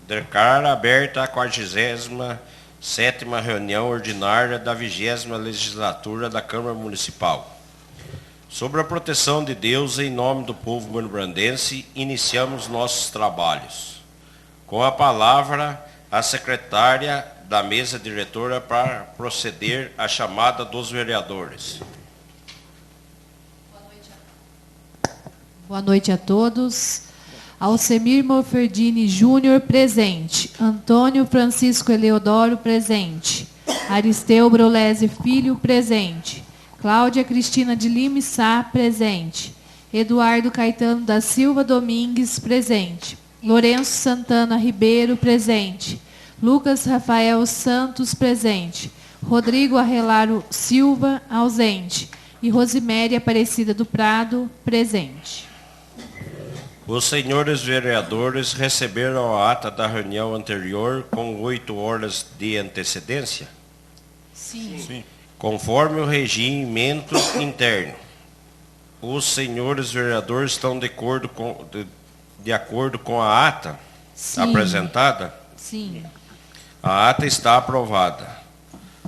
Declaro aberta a 47ª reunião ordinária da 20ª legislatura da Câmara Municipal. Sobre a proteção de Deus, em nome do povo banubrandense, iniciamos nossos trabalhos. Com a palavra, a secretária da mesa diretora para proceder à chamada dos vereadores. Boa noite a todos. Alcemir Morferdini Júnior, presente. Antônio Francisco Eleodoro, presente. Aristeu Brolese Filho, presente. Cláudia Cristina de Lima Sá, presente. Eduardo Caetano da Silva Domingues, presente. Lourenço Santana Ribeiro, presente. Lucas Rafael Santos, presente. Rodrigo Arrelaro Silva, ausente. E Rosiméria Aparecida do Prado, presente. Os senhores vereadores receberam a ata da reunião anterior com 8 horas de antecedência? Sim. Conforme o regimento interno, os senhores vereadores estão de acordo com a ata apresentada? Sim. A ata está aprovada.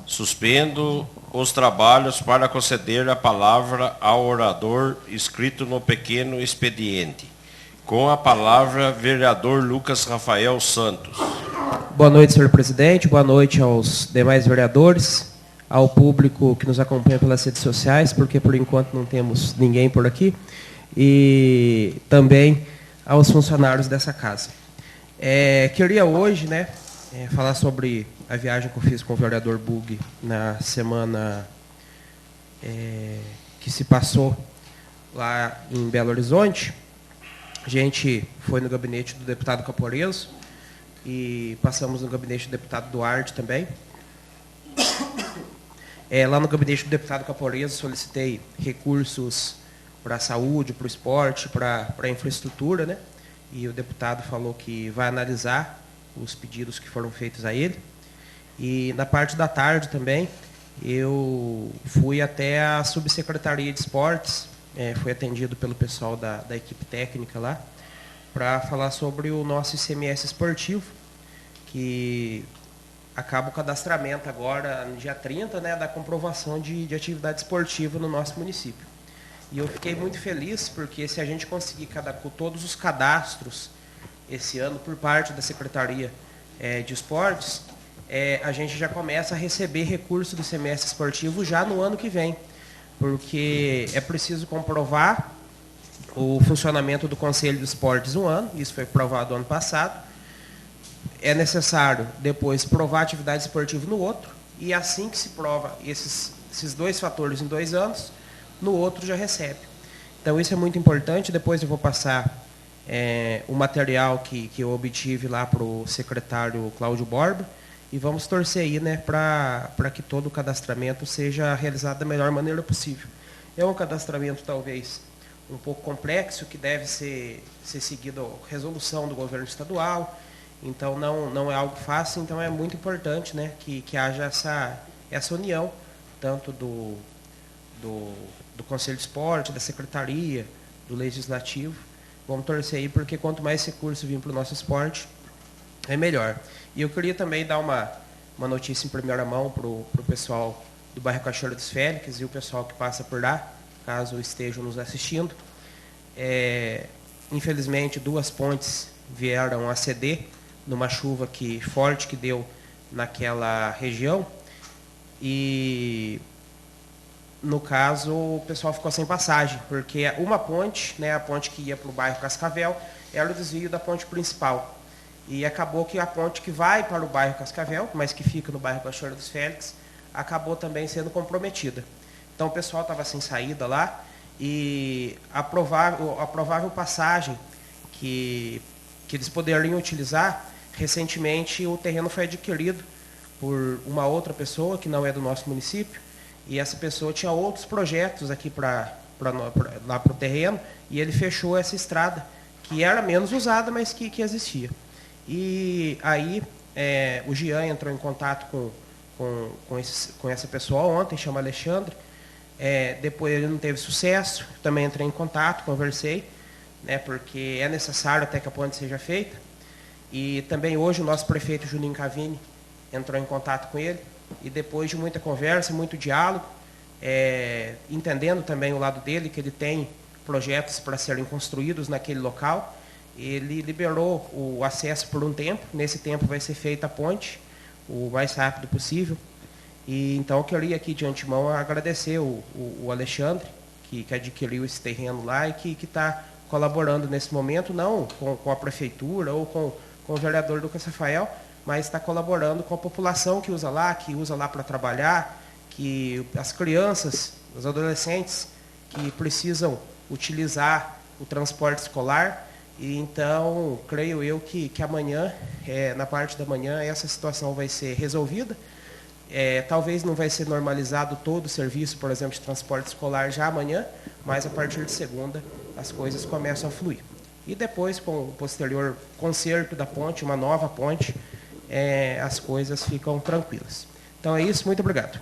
Suspendo os trabalhos para conceder a palavra ao orador inscrito no pequeno expediente. Com a palavra, vereador Lucas Rafael Santos. Boa noite, senhor presidente. Boa noite aos demais vereadores, ao público que nos acompanha pelas redes sociais, porque por enquanto não temos ninguém por aqui, e também aos funcionários dessa casa. Queria hoje, falar sobre a viagem que eu fiz com o vereador Bug na semana que se passou lá em Belo Horizonte. A gente foi no gabinete do deputado Caporeso e passamos no gabinete do deputado Duarte também. Lá no gabinete do deputado Caporeso solicitei recursos para a saúde, para o esporte, para a infraestrutura, né? E o deputado falou que vai analisar os pedidos que foram feitos a ele. E na parte da tarde também, eu fui até a subsecretaria de esportes, fui atendido pelo pessoal da equipe técnica lá, para falar sobre o nosso ICMS esportivo, que acaba o cadastramento agora, no dia 30, da comprovação de atividade esportiva no nosso município. E eu fiquei muito feliz, porque se a gente conseguir todos os cadastros esse ano por parte da Secretaria de Esportes, a gente já começa a receber recurso do ICMS esportivo já no ano que vem, porque é preciso comprovar o funcionamento do Conselho de Esportes um ano, isso foi provado ano passado. É necessário depois provar a atividade esportiva no outro, e assim que se prova esses 2 fatores em 2 anos, no outro já recebe. Então isso é muito importante. Depois eu vou passar o material que eu obtive lá para o secretário Cláudio Borba, e vamos torcer aí, para que todo o cadastramento seja realizado da melhor maneira possível. É um cadastramento talvez um pouco complexo, que deve ser seguido a resolução do governo estadual, então não é algo fácil. Então é muito importante, que haja essa união, tanto do Conselho de Esporte, da Secretaria, do Legislativo. Vamos torcer aí, porque quanto mais recurso vir para o nosso esporte, é melhor. E eu queria também dar uma notícia em primeira mão para o pessoal do bairro Cachoeira dos Félix e o pessoal que passa por lá, caso estejam nos assistindo. Infelizmente, 2 pontes vieram a ceder numa chuva forte que deu naquela região. E, no caso, o pessoal ficou sem passagem, porque uma ponte, a ponte que ia para o bairro Cascavel, era o desvio da ponte principal. E acabou que a ponte que vai para o bairro Cascavel, mas que fica no bairro Cachoeira dos Félix, acabou também sendo comprometida. Então o pessoal estava sem saída lá, e a provável passagem que eles poderiam utilizar, recentemente o terreno foi adquirido por uma outra pessoa que não é do nosso município, e essa pessoa tinha outros projetos aqui lá para o terreno, e ele fechou essa estrada, que era menos usada, mas que existia. E aí o Jean entrou em contato com essa pessoa ontem, chama Alexandre. Depois ele não teve sucesso, também entrei em contato, conversei, porque é necessário até que a ponte seja feita. E também hoje o nosso prefeito Juninho Cavini entrou em contato com ele, e depois de muita conversa, muito diálogo, entendendo também o lado dele, que ele tem projetos para serem construídos naquele local, ele liberou o acesso por um tempo. Nesse tempo vai ser feita a ponte o mais rápido possível. E então eu queria aqui de antemão agradecer o Alexandre, que adquiriu esse terreno lá e que está colaborando nesse momento, não com a prefeitura ou com o vereador Lucas Rafael, mas está colaborando com a população que usa lá para trabalhar, que as crianças, os adolescentes que precisam utilizar o transporte escolar. E então, creio eu que amanhã, na parte da manhã, essa situação vai ser resolvida. Talvez não vai ser normalizado todo o serviço, por exemplo, de transporte escolar já amanhã, mas a partir de segunda as coisas começam a fluir. E depois, com o posterior conserto da ponte, uma nova ponte, as coisas ficam tranquilas. Então é isso, muito obrigado.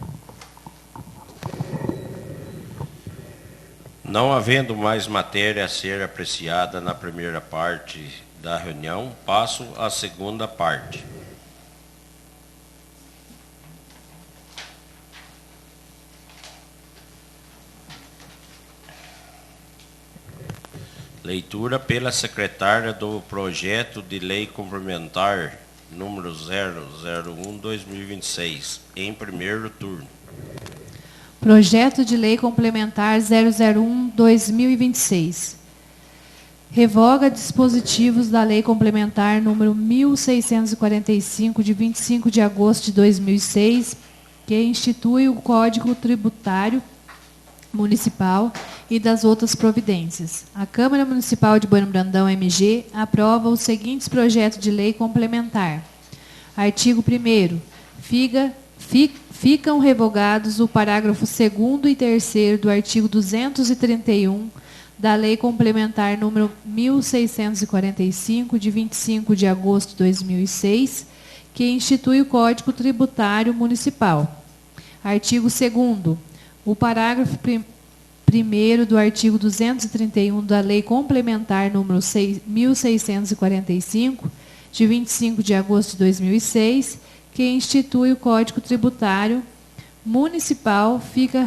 Não havendo mais matéria a ser apreciada na primeira parte da reunião, passo à segunda parte. Leitura pela secretária do projeto de lei complementar número 001/2026, em primeiro turno. Projeto de lei complementar 001/2026. Revoga dispositivos da lei complementar número 1645, de 25 de agosto de 2006, que institui o Código Tributário Municipal e das outras providências. A Câmara Municipal de Bueno Brandão, MG, aprova os seguintes projetos de lei complementar. Artigo 1º. Ficam revogados o parágrafo 2º e 3º do artigo 231 da Lei Complementar número 1645, de 25 de agosto de 2006, que institui o Código Tributário Municipal. Artigo 2º. O parágrafo 1º do artigo 231 da Lei Complementar número 1645, de 25 de agosto de 2006, que institui o Código Tributário Municipal, fica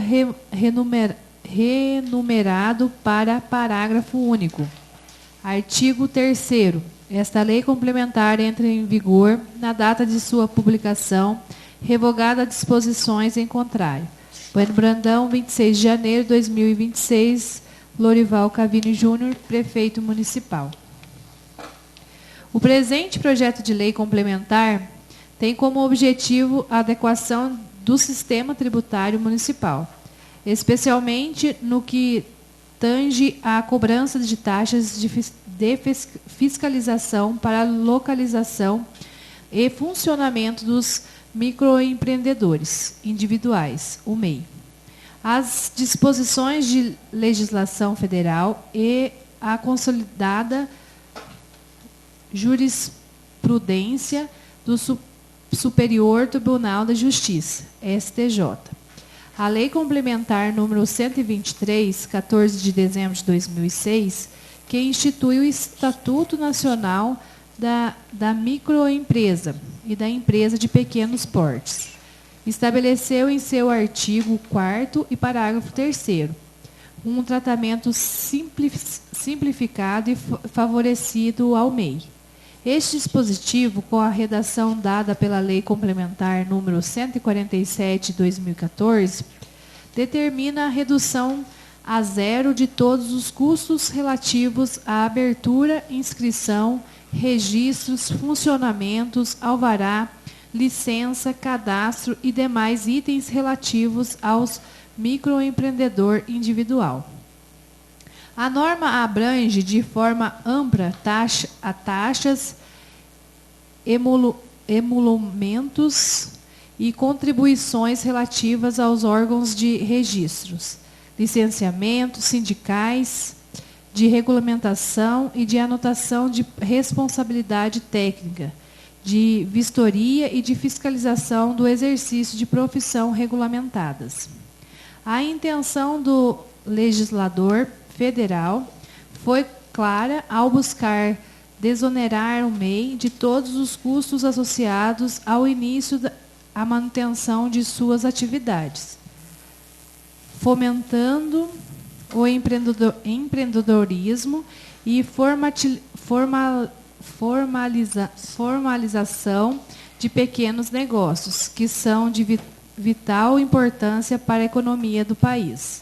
renumerado para parágrafo único. Artigo 3º. Esta lei complementar entra em vigor na data de sua publicação, revogada disposições em contrário. Bueno Brandão, 26 de janeiro de 2026, Lorival Cavini Júnior, prefeito municipal. O presente projeto de lei complementar tem como objetivo a adequação do sistema tributário municipal, especialmente no que tange à cobrança de taxas de fiscalização para a localização e funcionamento dos microempreendedores individuais, o MEI. As disposições de legislação federal e a consolidada jurisprudência do Superior Tribunal da Justiça, STJ. A Lei Complementar número 123, 14 de dezembro de 2006, que institui o Estatuto Nacional da Microempresa e da Empresa de Pequenos Portes, estabeleceu em seu artigo 4º e parágrafo 3º um tratamento simplificado e favorecido ao MEI. Este dispositivo, com a redação dada pela Lei Complementar número 147 de 2014, determina a redução a zero de todos os custos relativos à abertura, inscrição, registros, funcionamentos, alvará, licença, cadastro e demais itens relativos aos microempreendedor individual. A norma abrange de forma ampla taxas, emolumentos e contribuições relativas aos órgãos de registros, licenciamentos sindicais, de regulamentação e de anotação de responsabilidade técnica, de vistoria e de fiscalização do exercício de profissão regulamentadas. A intenção do legislador federal foi clara ao buscar desonerar o MEI de todos os custos associados ao início à manutenção de suas atividades, fomentando o empreendedorismo e formalização de pequenos negócios, que são de vital importância para a economia do país.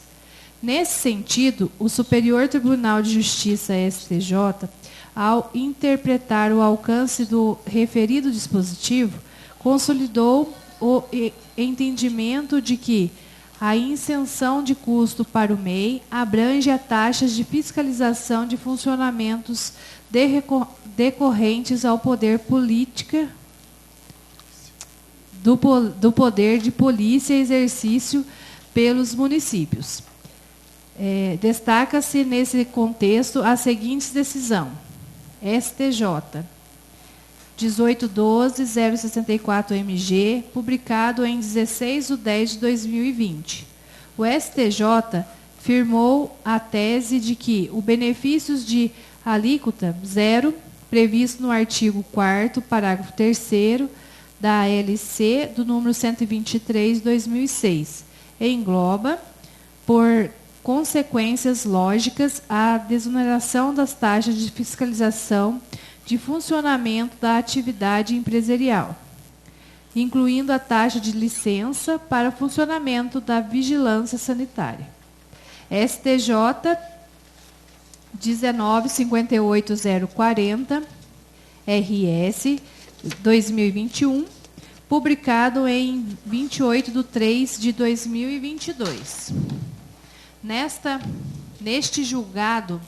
Nesse sentido, o Superior Tribunal de Justiça, STJ, ao interpretar o alcance do referido dispositivo, consolidou o entendimento de que a isenção de custo para o MEI abrange a taxas de fiscalização de funcionamentos decorrentes ao poder política do poder de polícia exercício pelos municípios. Destaca-se nesse contexto a seguinte decisão: STJ 1812-064-MG, publicado em 16/10/2020. O STJ firmou a tese de que o benefícios de alíquota zero, previsto no artigo 4º, parágrafo 3º, da LC do número 123/2006, engloba, por consequências lógicas, a desoneração das taxas de fiscalização de funcionamento da atividade empresarial, incluindo a taxa de licença para funcionamento da vigilância sanitária. STJ 1958-040, RS 2021, publicado em 28/3/2022. Neste julgado,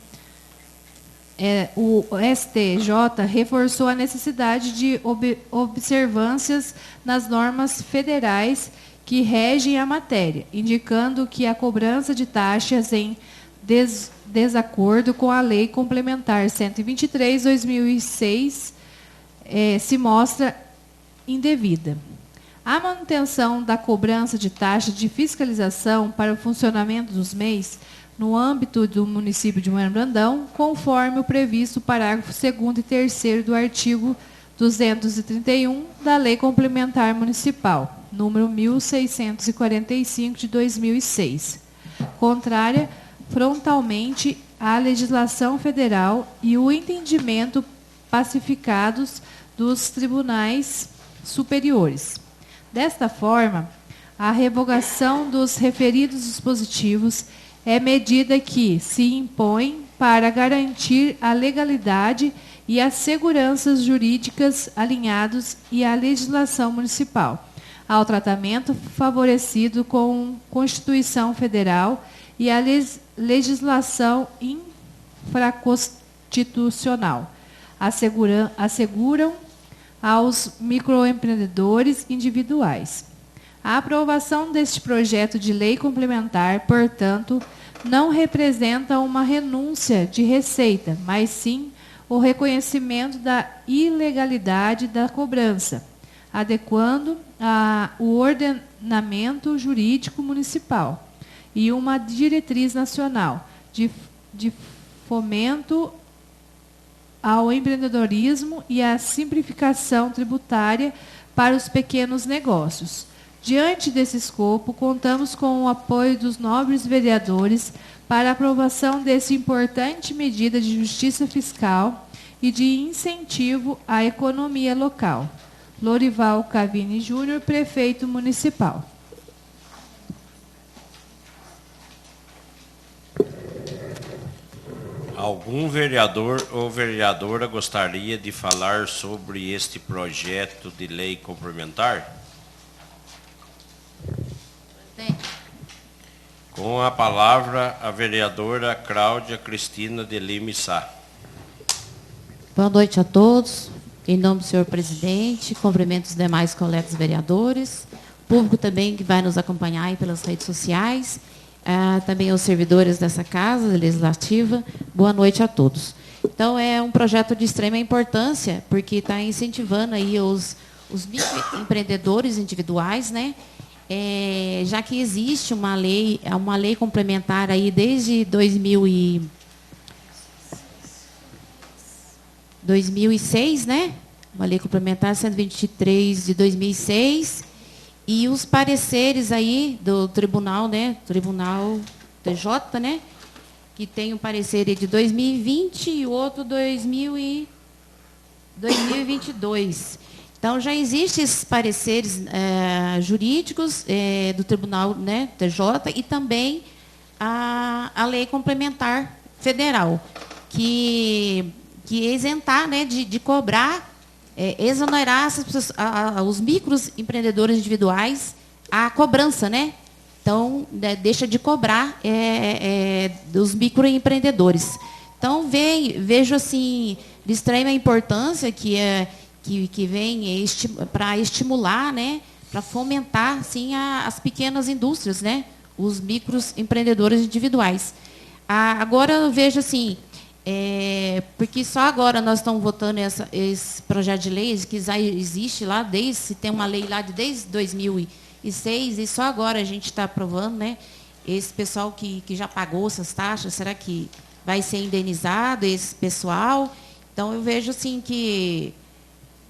o STJ reforçou a necessidade de observâncias nas normas federais que regem a matéria, indicando que a cobrança de taxas em desacordo com a Lei Complementar 123/2006 se mostra indevida. A manutenção da cobrança de taxa de fiscalização para o funcionamento dos MEIs no âmbito do município de Moinhos Brandão, conforme o previsto parágrafo 2º e 3º do artigo 231 da Lei Complementar Municipal, número 1645 de 2006, contrária frontalmente à legislação federal e o entendimento pacificados dos tribunais superiores. Desta forma, a revogação dos referidos dispositivos é medida que se impõe para garantir a legalidade e as seguranças jurídicas alinhados e à legislação municipal, ao tratamento favorecido com a Constituição Federal e a legislação infraconstitucional, asseguram aos microempreendedores individuais. A aprovação deste projeto de lei complementar, portanto, não representa uma renúncia de receita, mas sim o reconhecimento da ilegalidade da cobrança, adequando o ordenamento jurídico municipal e uma diretriz nacional de fomento ao empreendedorismo e à simplificação tributária para os pequenos negócios. Diante desse escopo, contamos com o apoio dos nobres vereadores para a aprovação dessa importante medida de justiça fiscal e de incentivo à economia local. Lorival Cavini Júnior, prefeito municipal. Algum vereador ou vereadora gostaria de falar sobre este projeto de lei complementar? Com a palavra, a vereadora Cláudia Cristina de Lima Sá. Boa noite a todos. Em nome do senhor presidente, cumprimento os demais colegas vereadores, público também que vai nos acompanhar aí pelas redes sociais, também os servidores dessa casa legislativa. Boa noite a todos. Então, é um projeto de extrema importância, porque está incentivando aí os microempreendedores individuais, né? Já que existe uma lei complementar aí desde 2006, né? Uma lei complementar 123 de 2006. E os pareceres aí do tribunal, né? Tribunal TJ, né? Que tem um parecer de 2020 e outro 2022. Então, já existem esses pareceres jurídicos do Tribunal, né, TJ, e também a lei complementar federal, que isentar, né, de cobrar, exonerar os microempreendedores individuais a cobrança, né? Então, deixa de cobrar dos microempreendedores. Então, vejo assim, de extrema importância que vem para estimular, né, para fomentar assim, as pequenas indústrias, né, os microempreendedores individuais. Agora eu vejo assim, porque só agora nós estamos votando esse projeto de lei, que já existe lá, tem uma lei lá desde 2006, e só agora a gente está aprovando, né, esse pessoal que já pagou essas taxas, será que vai ser indenizado esse pessoal? Então, eu vejo assim que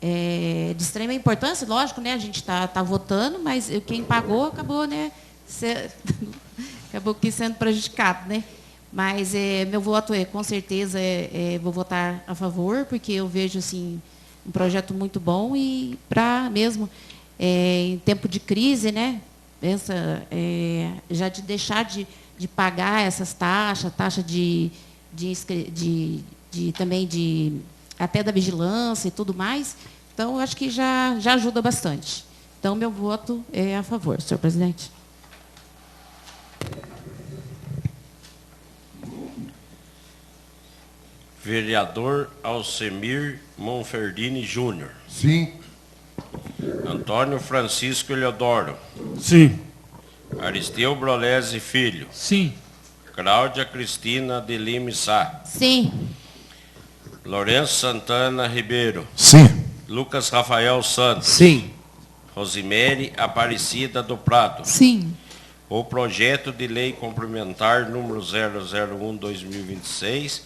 de extrema importância, lógico, né? A gente está votando, mas quem pagou acabou, né? Acabou aqui sendo prejudicado, né? Mas meu voto com certeza, vou votar a favor, porque eu vejo assim um projeto muito bom e para mesmo em tempo de crise, né? Pensa já de deixar de pagar essas taxas, taxa também até da vigilância e tudo mais. Então, eu acho que já ajuda bastante. Então, meu voto é a favor, senhor presidente. Vereador Alcemir Monferdini Júnior. Sim. Antônio Francisco Eleodoro. Sim. Aristeu Brolese Filho. Sim. Cláudia Cristina de Lima Sá. Sim. Lourenço Santana Ribeiro. Sim. Lucas Rafael Santos. Sim. Rosimere Aparecida do Prado. Sim. O projeto de lei complementar número 001/2026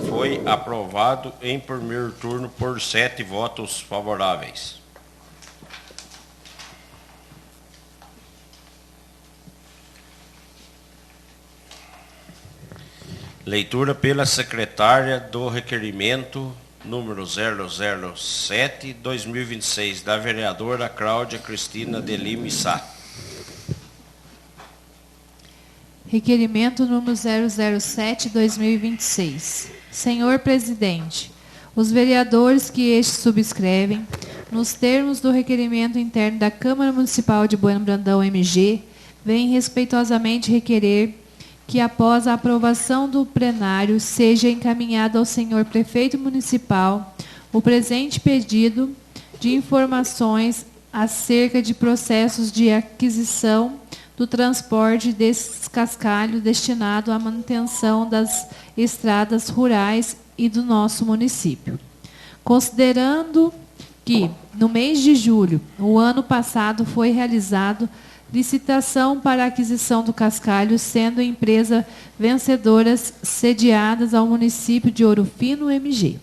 foi aprovado em primeiro turno por 7 votos favoráveis. Leitura pela secretária do requerimento número 007/2026, da vereadora Cláudia Cristina de Lima Sá. Requerimento número 007/2026. Senhor presidente, os vereadores que este subscrevem, nos termos do requerimento interno da Câmara Municipal de Bueno Brandão MG, vêm respeitosamente requerer que, após a aprovação do plenário, seja encaminhado ao senhor prefeito municipal o presente pedido de informações acerca de processos de aquisição do transporte desses cascalhos destinado à manutenção das estradas rurais e do nosso município. Considerando que, no mês de julho, o ano passado, foi realizado licitação para a aquisição do cascalho, sendo empresa vencedoras sediadas ao município de Ouro Fino, MG.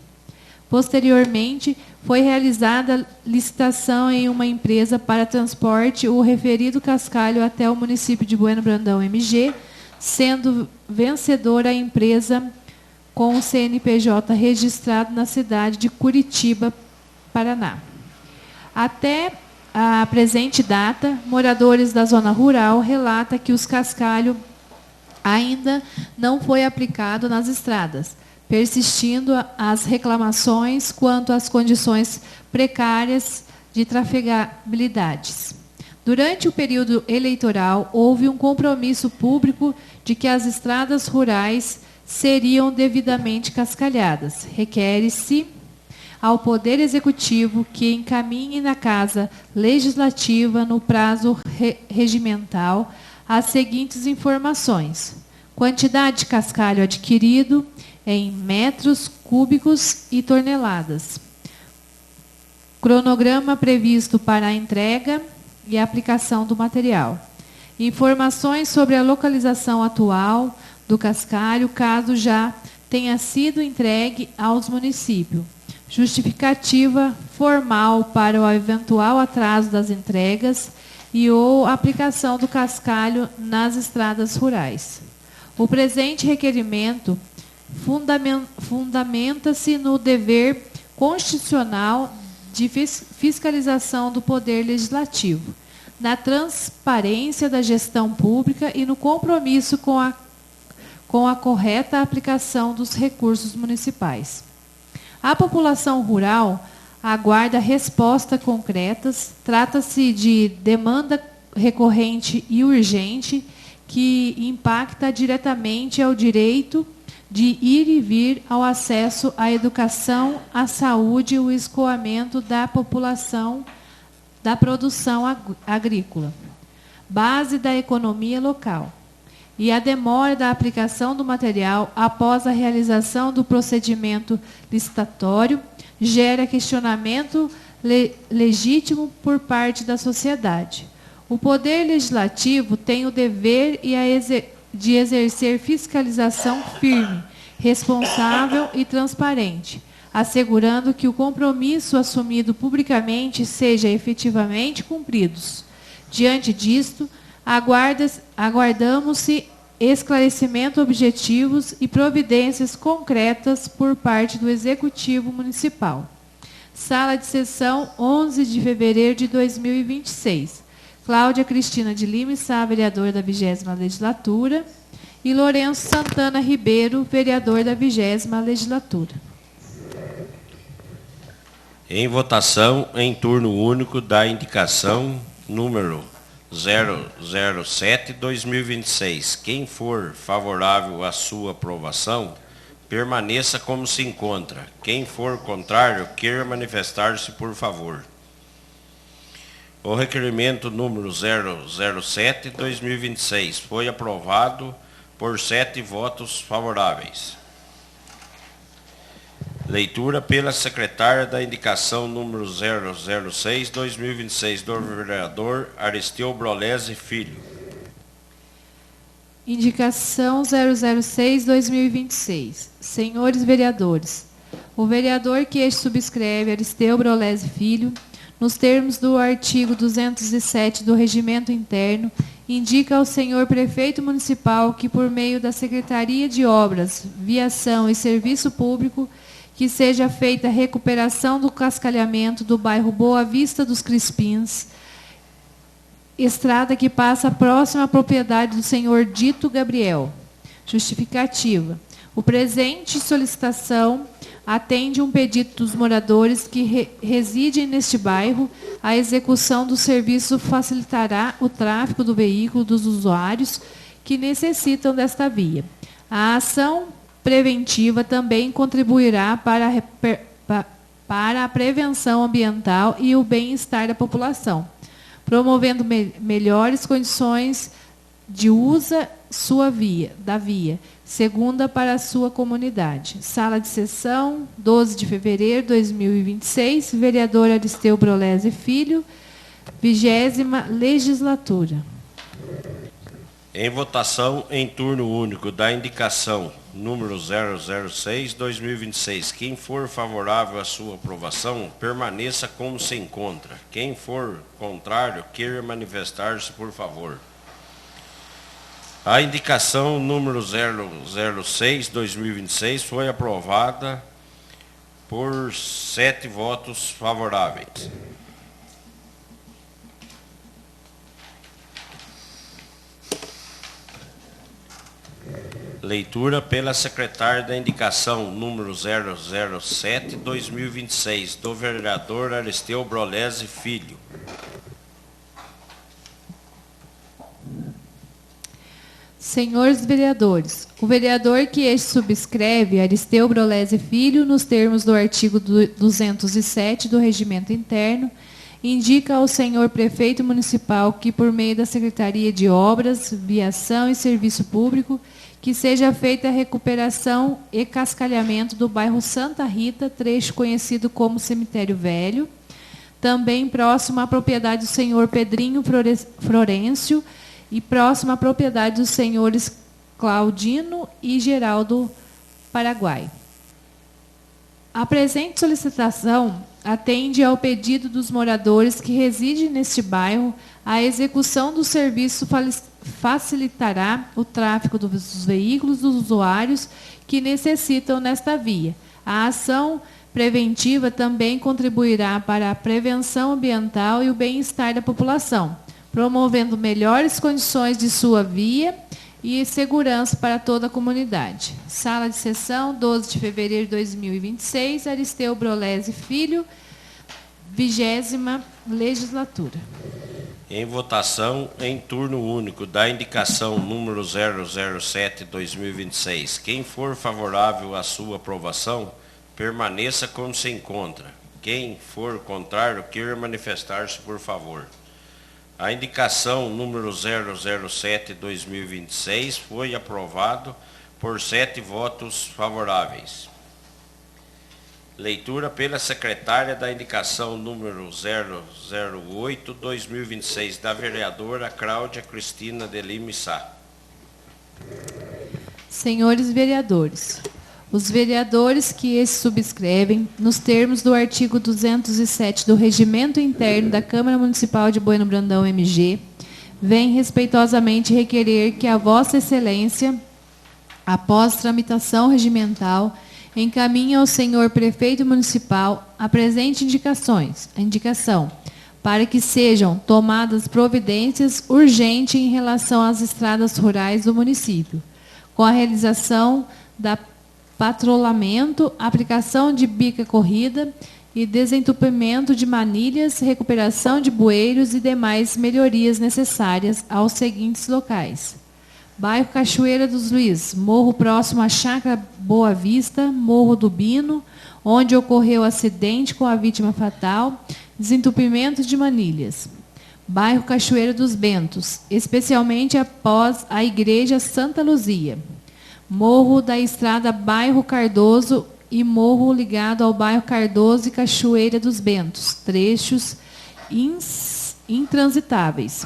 Posteriormente, foi realizada licitação em uma empresa para transporte o referido cascalho até o município de Bueno Brandão, MG, sendo vencedora a empresa com o CNPJ registrado na cidade de Curitiba, Paraná. Até a presente data, moradores da zona rural relatam que os cascalhos ainda não foi aplicado nas estradas, persistindo as reclamações quanto às condições precárias de trafegabilidades. Durante o período eleitoral, houve um compromisso público de que as estradas rurais seriam devidamente cascalhadas. Requer-se ao Poder Executivo que encaminhe na Casa Legislativa, no prazo regimental, as seguintes informações: quantidade de cascalho adquirido em metros cúbicos e toneladas, cronograma previsto para a entrega e aplicação do material, informações sobre a localização atual do cascalho, caso já tenha sido entregue aos municípios, justificativa formal para o eventual atraso das entregas e ou aplicação do cascalho nas estradas rurais. O presente requerimento fundamenta-se no dever constitucional de fiscalização do Poder Legislativo, na transparência da gestão pública e no compromisso com a correta aplicação dos recursos municipais. A população rural aguarda respostas concretas. Trata-se de demanda recorrente e urgente que impacta diretamente ao direito de ir e vir, ao acesso à educação, à saúde e o escoamento da população da produção agrícola, base da economia local. E a demora da aplicação do material após a realização do procedimento licitatório gera questionamento legítimo por parte da sociedade. O Poder Legislativo tem o dever de exercer fiscalização firme, responsável e transparente, assegurando que o compromisso assumido publicamente seja efetivamente cumprido. Diante disto, aguardamos-se esclarecimentos objetivos e providências concretas por parte do Executivo Municipal. Sala de sessão, 11 de fevereiro de 2026. Cláudia Cristina de Lima Sá, vereador da 20ª Legislatura, e Lourenço Santana Ribeiro, vereador da 20ª Legislatura. Em votação, em turno único, da indicação número 007/2026. Quem for favorável à sua aprovação, permaneça como se encontra. Quem for contrário, queira manifestar-se, por favor. O requerimento número 007/2026 foi aprovado por 7 votos favoráveis. Leitura pela secretária da indicação número 006/2026 do vereador Aristeu Brolesi Filho. Indicação 006/2026. Senhores vereadores, o vereador que este subscreve, Aristeu Brolesi Filho, nos termos do artigo 207 do Regimento Interno, indica ao senhor prefeito municipal que, por meio da Secretaria de Obras, Viação e Serviço Público, que seja feita a recuperação do cascalhamento do bairro Boa Vista dos Crispins, estrada que passa próxima à propriedade do senhor Dito Gabriel. Justificativa. O presente solicitação atende um pedido dos moradores que residem neste bairro. A execução do serviço facilitará o tráfego do veículo dos usuários que necessitam desta via. A ação preventiva também contribuirá para a prevenção ambiental e o bem-estar da população, promovendo melhores condições de uso da via, segunda para a sua comunidade. Sala de sessão, 12 de fevereiro de 2026, vereador Aristeu Brolesi Filho, 20ª Legislatura. Em votação, em turno único, da indicação número 006/2026. Quem for favorável à sua aprovação, permaneça como se encontra. Quem for contrário, queira manifestar-se, por favor. A indicação número 006/2026 foi aprovada por 7 votos favoráveis. Leitura pela secretária da indicação número 007/2026 do vereador Aristeu Brolesi Filho. Senhores vereadores, o vereador que este subscreve, Aristeu Brolesi Filho, nos termos do artigo 207 do Regimento Interno, indica ao senhor prefeito municipal que, por meio da Secretaria de Obras, Viação e Serviço Público, que seja feita a recuperação e cascalhamento do bairro Santa Rita, trecho conhecido como Cemitério Velho, também próximo à propriedade do senhor Pedrinho Florencio e próximo à propriedade dos senhores Claudino e Geraldo Paraguai. A presente solicitação atende ao pedido dos moradores que residem neste bairro. A execução do serviço facilitará o tráfego dos veículos dos usuários que necessitam nesta via. A ação preventiva também contribuirá para a prevenção ambiental e o bem-estar da população, promovendo melhores condições de sua via e segurança para toda a comunidade. Sala de sessão, 12 de fevereiro de 2026, Aristeu Brolesi Filho, 20ª legislatura. Em votação, em turno único, da indicação número 007/2026. Quem for favorável à sua aprovação, permaneça como se encontra. Quem for contrário, queira manifestar-se, por favor. A indicação número 007/2026 foi aprovado por 7 votos favoráveis. Leitura pela secretária da indicação número 008/2026, da vereadora Cláudia Cristina de Lima Sá. Senhores vereadores, os vereadores que se subscrevem, nos termos do artigo 207 do Regimento Interno da Câmara Municipal de Bueno Brandão, MG, vêm respeitosamente requerer que a Vossa Excelência, após tramitação regimental, encaminhe ao senhor prefeito municipal a presente indicação, para que sejam tomadas providências urgentes em relação às estradas rurais do município, com a realização da patrulhamento, aplicação de bica corrida e desentupimento de manilhas, recuperação de bueiros e demais melhorias necessárias aos seguintes locais: bairro Cachoeira dos Luiz, morro próximo à Chácara Boa Vista, Morro do Bino, onde ocorreu acidente com a vítima fatal, desentupimento de manilhas. Bairro Cachoeira dos Bentos, especialmente após a Igreja Santa Luzia. Morro da Estrada Bairro Cardoso e morro ligado ao bairro Cardoso e Cachoeira dos Bentos, trechos intransitáveis.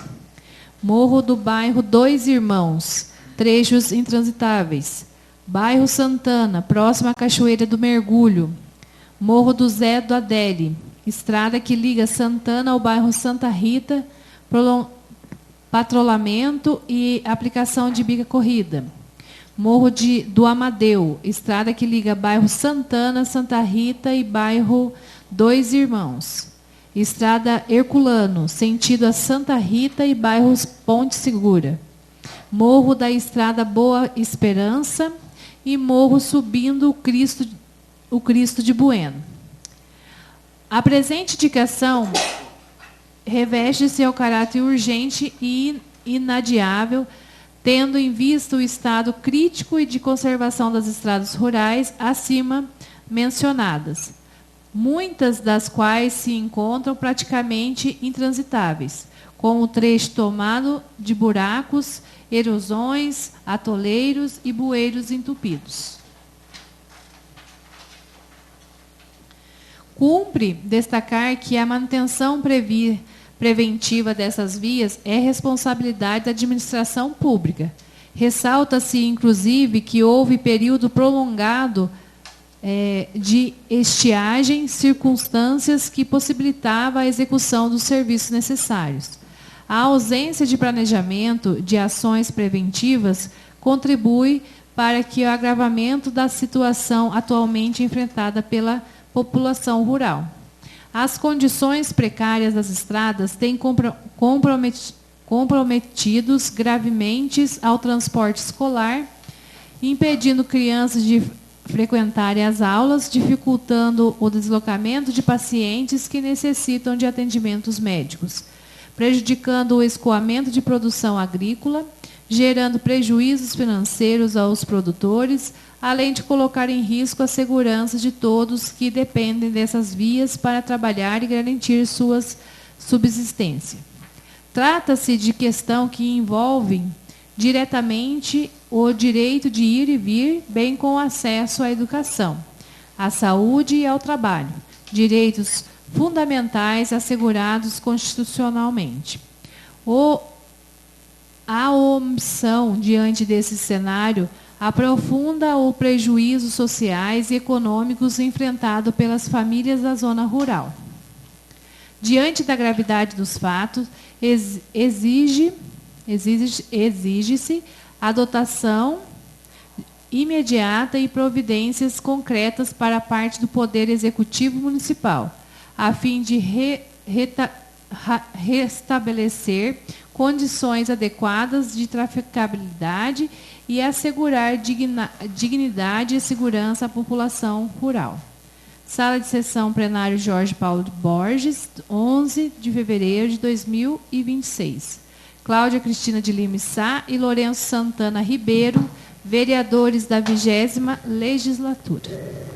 Morro do bairro Dois Irmãos, trechos intransitáveis. Bairro Santana, próximo à Cachoeira do Mergulho. Morro do Zé do Adele, estrada que liga Santana ao bairro Santa Rita, patrulhamento e aplicação de bica corrida. Morro do Amadeu, estrada que liga bairro Santana, Santa Rita e bairro Dois Irmãos. Estrada Herculano, sentido a Santa Rita e bairros Ponte Segura. Morro da Estrada Boa Esperança e morro subindo o Cristo de Bueno. A presente indicação reveste seu caráter urgente e inadiável, tendo em vista o estado crítico e de conservação das estradas rurais acima mencionadas, muitas das quais se encontram praticamente intransitáveis, com o trecho tomado de buracos, erosões, atoleiros e bueiros entupidos. Cumpre destacar que a manutenção preventiva dessas vias é responsabilidade da administração pública. Ressalta-se, inclusive, que houve período prolongado de estiagem, circunstâncias que possibilitavam a execução dos serviços necessários. A ausência de planejamento de ações preventivas contribui para que o agravamento da situação atualmente enfrentada pela população rural. As condições precárias das estradas têm comprometidos gravemente ao transporte escolar, impedindo crianças de frequentarem as aulas, dificultando o deslocamento de pacientes que necessitam de atendimentos médicos, prejudicando o escoamento de produção agrícola, gerando prejuízos financeiros aos produtores, além de colocar em risco a segurança de todos que dependem dessas vias para trabalhar e garantir sua subsistência. Trata-se de questão que envolve diretamente o direito de ir e vir, bem como o acesso à educação, à saúde e ao trabalho, direitos fundamentais assegurados constitucionalmente. A omissão diante desse cenário aprofunda os prejuízos sociais e econômicos enfrentados pelas famílias da zona rural. Diante da gravidade dos fatos, exige-se a adotação imediata e providências concretas para a parte do Poder Executivo Municipal, a fim de restabelecer condições adequadas de traficabilidade e assegurar dignidade e segurança à população rural. Sala de sessão plenário Jorge Paulo Borges, 11 de fevereiro de 2026. Cláudia Cristina de Lima Sá e Lourenço Santana Ribeiro, vereadores da 20ª Legislatura.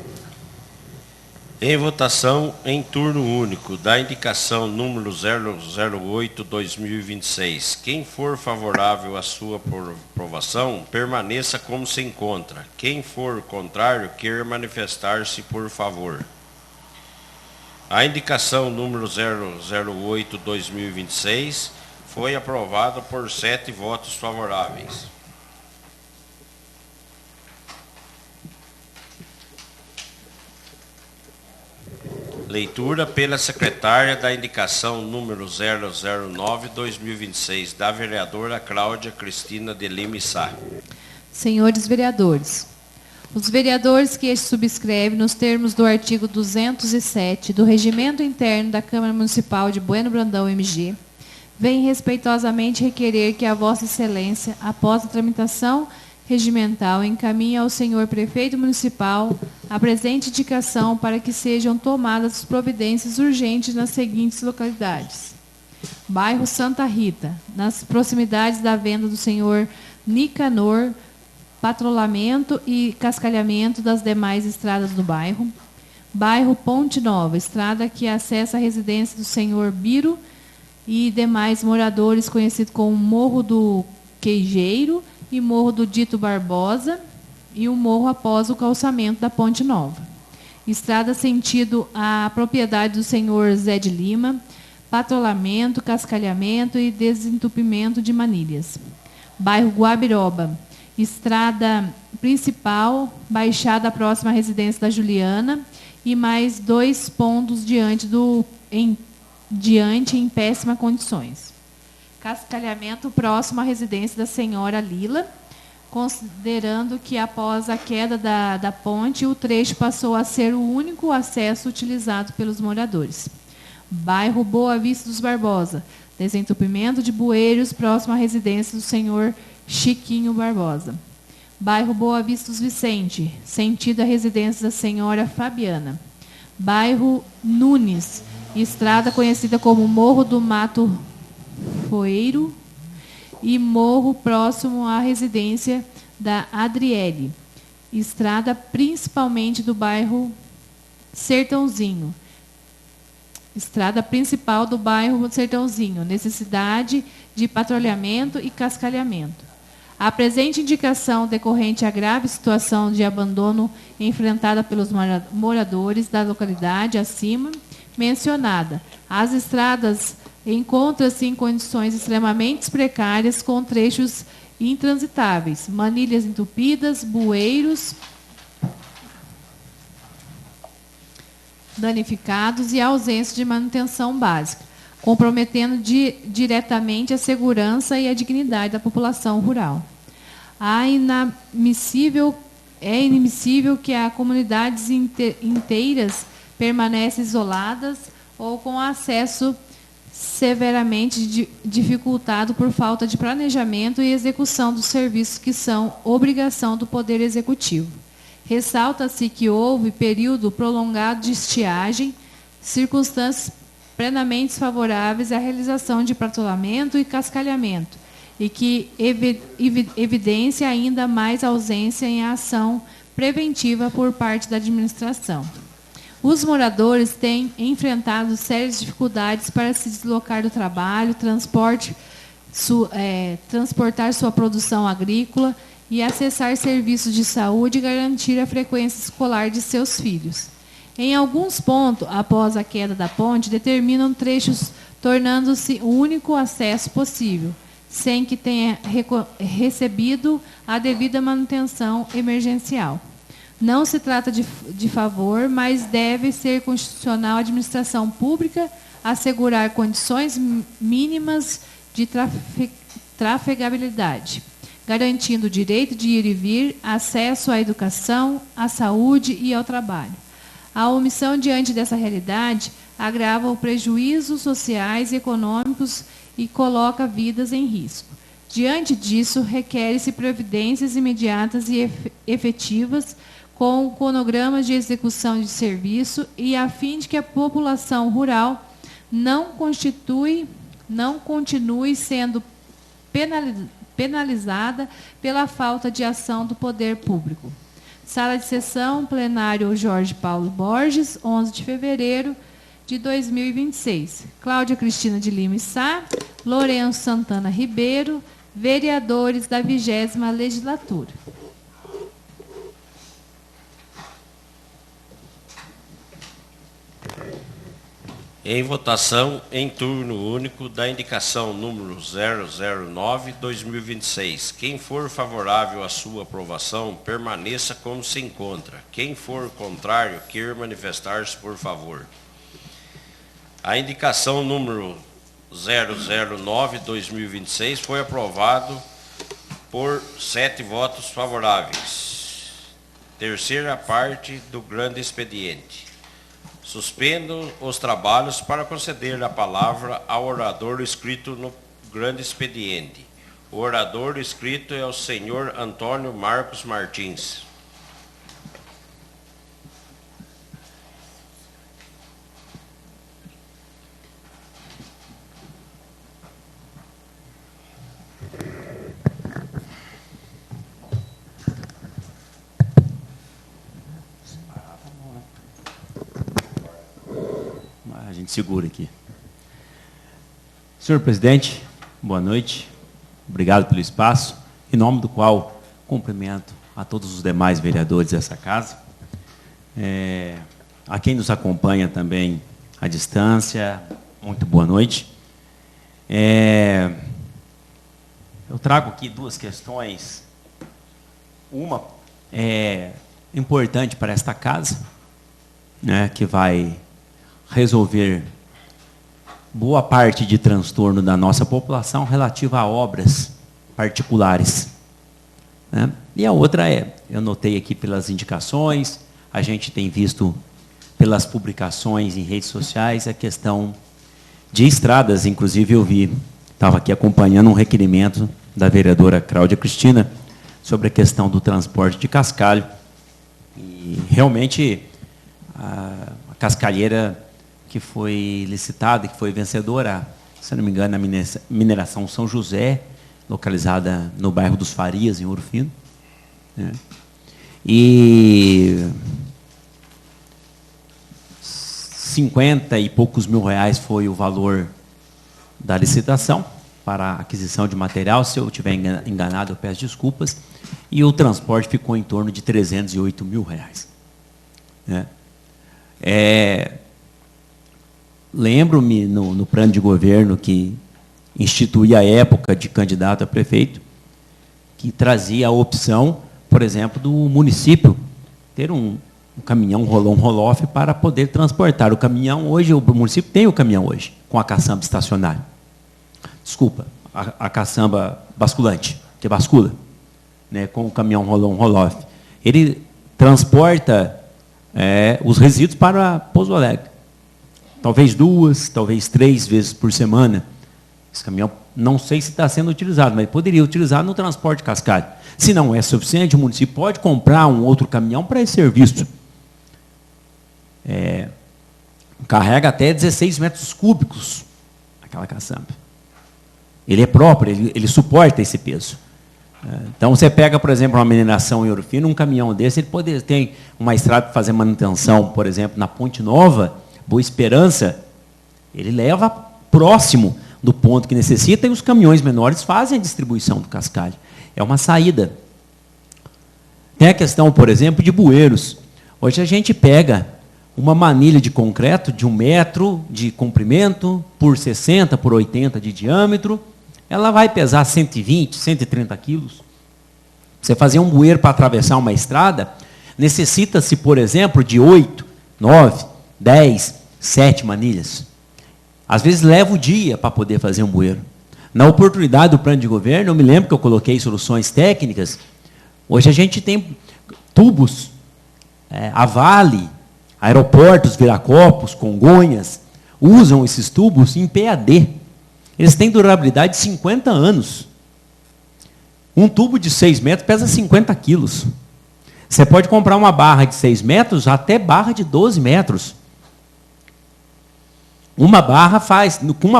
Em votação, em turno único, da indicação número 008-2026. Quem for favorável à sua aprovação, permaneça como se encontra. Quem for contrário, queira manifestar-se por favor. A indicação número 008-2026 foi aprovada por 7 votos favoráveis. Leitura pela secretária da indicação número 009-2026, da vereadora Cláudia Cristina de Lima Sá. Senhores vereadores, os vereadores que subscrevem nos termos do artigo 207 do Regimento Interno da Câmara Municipal de Bueno Brandão, MG, vêm respeitosamente requerer que a Vossa Excelência, após a tramitação regimental, encaminhe ao senhor prefeito municipal a presente indicação para que sejam tomadas providências urgentes nas seguintes localidades: bairro Santa Rita, nas proximidades da venda do senhor Nicanor, patrulhamento e cascalhamento das demais estradas do bairro; bairro Ponte Nova, estrada que acessa a residência do senhor Biro e demais moradores, conhecido como Morro do Queijeiro e Morro do Dito Barbosa, e o morro após o calçamento da Ponte Nova. Estrada sentido à propriedade do senhor Zé de Lima, patrulhamento, cascalhamento e desentupimento de manilhas. Bairro Guabiroba, estrada principal, baixada próxima à residência da Juliana, e mais 2 pontos em péssimas condições. Cascalhamento próximo à residência da senhora Lila, considerando que após a queda da ponte, o trecho passou a ser o único acesso utilizado pelos moradores. Bairro Boa Vista dos Barbosa, desentupimento de bueiros próximo à residência do senhor Chiquinho Barbosa. Bairro Boa Vista dos Vicente, sentido à residência da senhora Fabiana. Bairro Nunes, estrada conhecida como Morro do Mato Foeiro e morro próximo à residência da Adriele. Estrada principalmente do bairro Sertãozinho. Estrada principal do bairro Sertãozinho. Necessidade de patrulhamento e cascalhamento. A presente indicação decorrente à grave situação de abandono enfrentada pelos moradores da localidade acima mencionada. As estradas encontram-se em condições extremamente precárias, com trechos intransitáveis, manilhas entupidas, bueiros danificados e ausência de manutenção básica, comprometendo diretamente a segurança e a dignidade da população rural. É inadmissível que as comunidades inteiras permanecem isoladas ou com acesso severamente dificultado por falta de planejamento e execução dos serviços que são obrigação do Poder Executivo. Ressalta-se que houve período prolongado de estiagem, circunstâncias plenamente favoráveis à realização de patrulhamento e cascalhamento, e que evidencia ainda mais ausência em ação preventiva por parte da administração. Os moradores têm enfrentado sérias dificuldades para se deslocar do trabalho, transportar sua produção agrícola e acessar serviços de saúde e garantir a frequência escolar de seus filhos. Em alguns pontos, após a queda da ponte, determinam trechos tornando-se o único acesso possível, sem que tenha recebido a devida manutenção emergencial. Não se trata de favor, mas deve ser constitucional a administração pública assegurar condições mínimas de trafegabilidade, garantindo o direito de ir e vir, acesso à educação, à saúde e ao trabalho. A omissão diante dessa realidade agrava os prejuízos sociais e econômicos e coloca vidas em risco. Diante disso, requer-se providências imediatas e efetivas com cronogramas de execução de serviço e a fim de que a população rural não continue sendo penalizada pela falta de ação do poder público. Sala de sessão, plenário Jorge Paulo Borges, 11 de fevereiro de 2026. Cláudia Cristina de Lima Sá, Lourenço Santana Ribeiro, vereadores da 20ª legislatura. Em votação, em turno único, da indicação número 009/2026. Quem for favorável à sua aprovação, permaneça como se encontra. Quem for contrário, queira manifestar-se, por favor. A indicação número 009/2026 foi aprovado por 7 votos favoráveis. Terceira parte do grande expediente. Suspendo os trabalhos para conceder a palavra ao orador inscrito no grande expediente. O orador inscrito é o senhor Antônio Marcos Martins. A gente segura aqui. Senhor presidente, boa noite. Obrigado pelo espaço, em nome do qual cumprimento a todos os demais vereadores dessa casa. A quem nos acompanha também à distância, muito boa noite. Eu trago aqui 2 questões. Uma é importante para esta casa, né, que vai resolver boa parte de transtorno da nossa população relativa a obras particulares, né? E a outra eu notei aqui pelas indicações, a gente tem visto pelas publicações em redes sociais, a questão de estradas. Inclusive eu estava aqui acompanhando um requerimento da vereadora Cláudia Cristina sobre a questão do transporte de cascalho. E realmente a cascalheira que foi licitada e que foi vencedora, se não me engano, a mineração São José, localizada no bairro dos Farias, em Ouro Fino, né? E 50 e poucos mil reais foi o valor da licitação para a aquisição de material. Se eu estiver enganado, eu peço desculpas. E o transporte ficou em torno de 308 mil reais, né? Lembro-me no plano de governo que instituía a época de candidato a prefeito, que trazia a opção, por exemplo, do município ter um caminhão roll-off para poder transportar o caminhão. Hoje, o município tem o caminhão hoje, com a caçamba estacionária. Desculpa, a caçamba basculante, que bascula, né, com o caminhão roll-off. Ele transporta os resíduos para Pouso Alegre. Talvez 2, talvez 3 vezes por semana. Esse caminhão, não sei se está sendo utilizado, mas poderia utilizar no transporte de cascalho. Se não é suficiente, o município pode comprar um outro caminhão para esse serviço. Carrega até 16 metros cúbicos aquela caçamba. Ele é próprio, ele suporta esse peso. Então, você pega, por exemplo, uma mineração em Ouro Fino, um caminhão desse, ele pode ter uma estrada para fazer manutenção, por exemplo, na Ponte Nova, Boa Esperança, ele leva próximo do ponto que necessita e os caminhões menores fazem a distribuição do cascalho. É uma saída. Tem a questão, por exemplo, de bueiros. Hoje a gente pega uma manilha de concreto de 1 metro de comprimento, por 60, por 80 de diâmetro, ela vai pesar 120, 130 quilos. Você fazer um bueiro para atravessar uma estrada, necessita-se, por exemplo, de 8, 9, 10, 7 manilhas. Às vezes leva o dia para poder fazer um bueiro. Na oportunidade do plano de governo, eu me lembro que eu coloquei soluções técnicas. Hoje a gente tem tubos, a Vale, aeroportos, Viracopos, Congonhas, usam esses tubos em PAD. Eles têm durabilidade de 50 anos. Um tubo de 6 metros pesa 50 quilos. Você pode comprar uma barra de 6 metros até barra de 12 metros. Com uma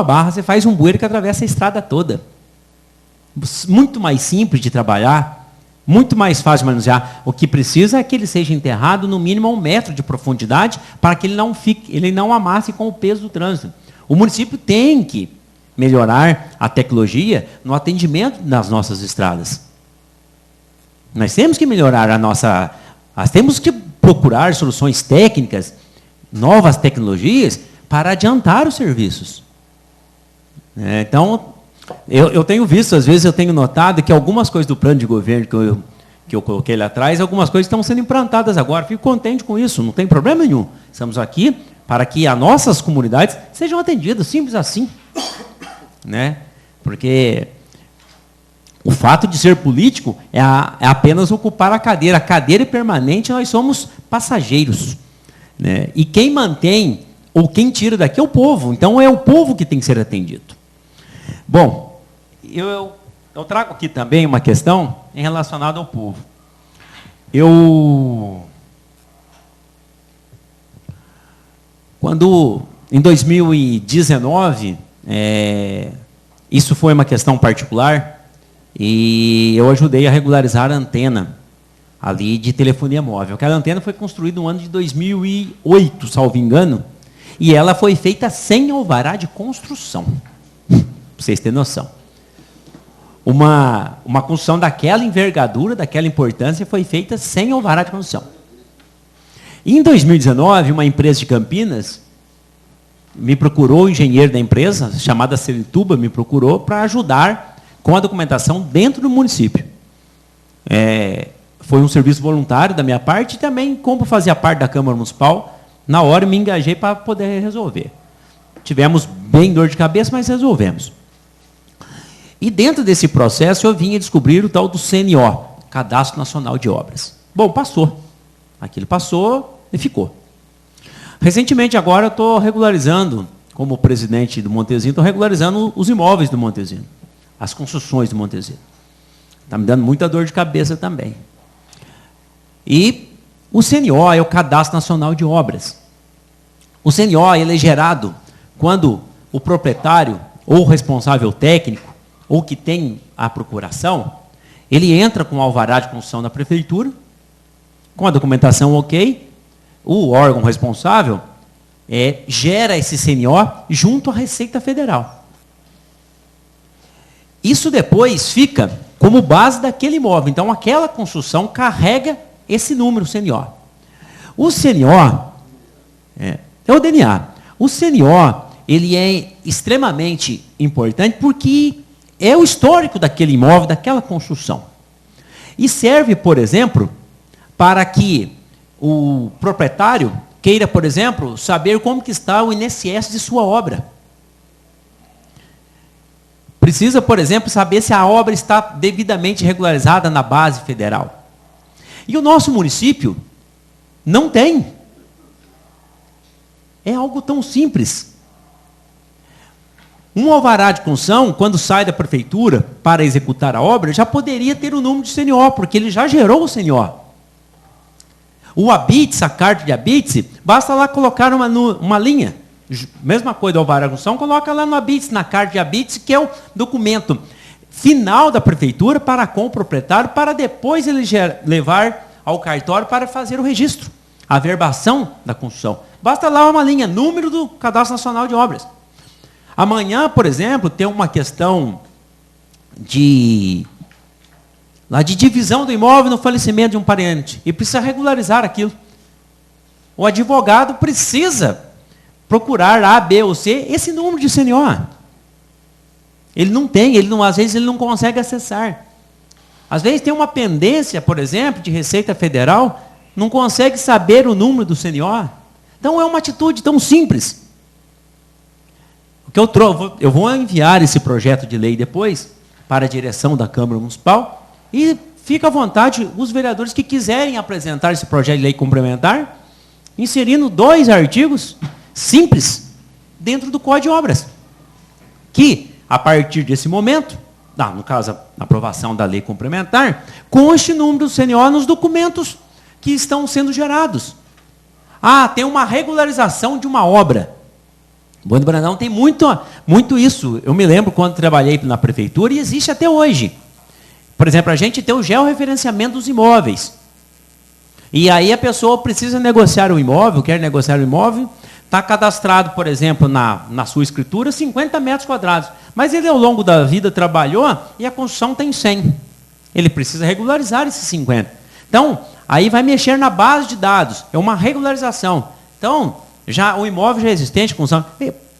barra você faz um bueiro que atravessa a estrada toda. Muito mais simples de trabalhar, muito mais fácil de manusear. O que precisa é que ele seja enterrado no mínimo a 1 metro de profundidade para que ele não amasse com o peso do trânsito. O município tem que melhorar a tecnologia no atendimento das nossas estradas. Nós temos que melhorar nós temos que procurar soluções técnicas, novas tecnologias, para adiantar os serviços. Então, eu tenho visto, às vezes eu tenho notado que algumas coisas do plano de governo que eu coloquei lá atrás, algumas coisas estão sendo implantadas agora. Fico contente com isso, não tem problema nenhum. Estamos aqui para que as nossas comunidades sejam atendidas, simples assim. Porque o fato de ser político é apenas ocupar a cadeira. A cadeira é permanente, nós somos passageiros. E quem mantém ou quem tira daqui é o povo. Então, é o povo que tem que ser atendido. Bom, eu trago aqui também uma questão relacionada ao povo. Quando, em 2019, isso foi uma questão particular, e eu ajudei a regularizar a antena ali de telefonia móvel. Aquela antena foi construída no ano de 2008, salvo engano, e ela foi feita sem alvará de construção, para vocês terem noção. Uma construção daquela envergadura, daquela importância, foi feita sem alvará de construção. E em 2019, uma empresa de Campinas me procurou, o engenheiro da empresa, chamada Celituba, me procurou para ajudar com a documentação dentro do município. Foi um serviço voluntário da minha parte, e também, como fazia parte da Câmara Municipal, na hora eu me engajei para poder resolver. Tivemos bem dor de cabeça, mas resolvemos. E dentro desse processo eu vim a descobrir o tal do CNO, Cadastro Nacional de Obras. Bom, passou. Aquilo passou e ficou. Recentemente, agora, eu estou regularizando, como presidente do Montezino, estou regularizando os imóveis do Montezino, as construções do Montezino. Está me dando muita dor de cabeça também. E o CNO é o Cadastro Nacional de Obras. O CNO ele é gerado quando o proprietário ou o responsável técnico, ou que tem a procuração, ele entra com o alvará de construção da prefeitura, com a documentação ok, o órgão responsável gera esse CNO junto à Receita Federal. Isso depois fica como base daquele imóvel. Então, aquela construção carrega esse número, CNO. O CNO é o DNA. O CNO ele é extremamente importante porque é o histórico daquele imóvel, daquela construção. E serve, por exemplo, para que o proprietário queira, por exemplo, saber como que está o INSS de sua obra. Precisa, por exemplo, saber se a obra está devidamente regularizada na base federal. E o nosso município não tem. É algo tão simples. Um alvará de construção, quando sai da prefeitura para executar a obra, já poderia ter o número de CNO, porque ele já gerou o CNO. O ABITS, a carta de ABITS, basta lá colocar uma linha. Mesma coisa do alvará de construção, coloca lá no ABITS, na carta de ABITS, que é o documento final da prefeitura para com o proprietário, para depois ele levar ao cartório para fazer o registro, a averbação da construção. Basta lá uma linha, número do Cadastro Nacional de Obras. Amanhã, por exemplo, tem uma questão de divisão do imóvel no falecimento de um parente. E precisa regularizar aquilo. O advogado precisa procurar A, B ou C esse número de CNO. Ele não tem, às vezes ele não consegue acessar. Às vezes tem uma pendência, por exemplo, de Receita Federal, não consegue saber o número do CNO. Então é uma atitude tão simples. O que eu vou enviar esse projeto de lei depois para a direção da Câmara Municipal e fica à vontade os vereadores que quiserem apresentar esse projeto de lei complementar, inserindo 2 artigos simples dentro do Código de Obras, que, a partir desse momento, no caso, a aprovação da lei complementar, conste o número do CNO nos documentos que estão sendo gerados. Tem uma regularização de uma obra. Bueno Brandão tem muito isso. Eu me lembro quando trabalhei na prefeitura e existe até hoje. Por exemplo, a gente tem o georreferenciamento dos imóveis. E aí a pessoa precisa negociar o imóvel, quer negociar o imóvel, está cadastrado, por exemplo, na sua escritura, 50 metros quadrados. Mas ele, ao longo da vida, trabalhou e a construção tem 100. Ele precisa regularizar esses 50. Então, aí vai mexer na base de dados. É uma regularização. Então, o imóvel já é existente,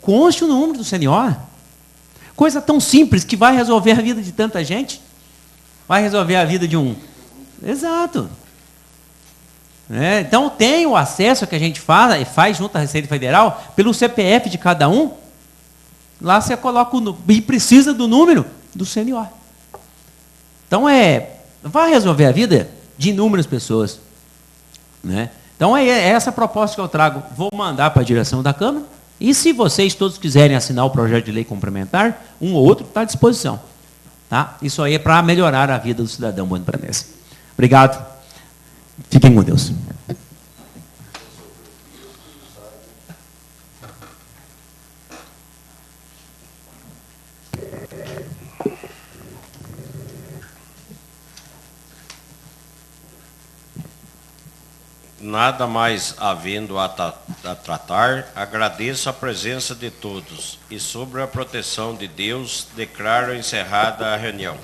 conste o número do CNO. Coisa tão simples que vai resolver a vida de tanta gente. Vai resolver a vida de um... Exato. Então, tem o acesso que a gente faz junto à Receita Federal, pelo CPF de cada um. Lá você coloca e precisa do número do CNO. Então, vai resolver a vida de inúmeras pessoas. Então, é essa proposta que eu trago. Vou mandar para a direção da Câmara. E se vocês todos quiserem assinar o projeto de lei complementar, um ou outro está à disposição. Tá? Isso aí é para melhorar a vida do cidadão bueno brandeense. Obrigado. Fiquem com Deus. Nada mais havendo a tratar, agradeço a presença de todos e, sobre a proteção de Deus, declaro encerrada a reunião.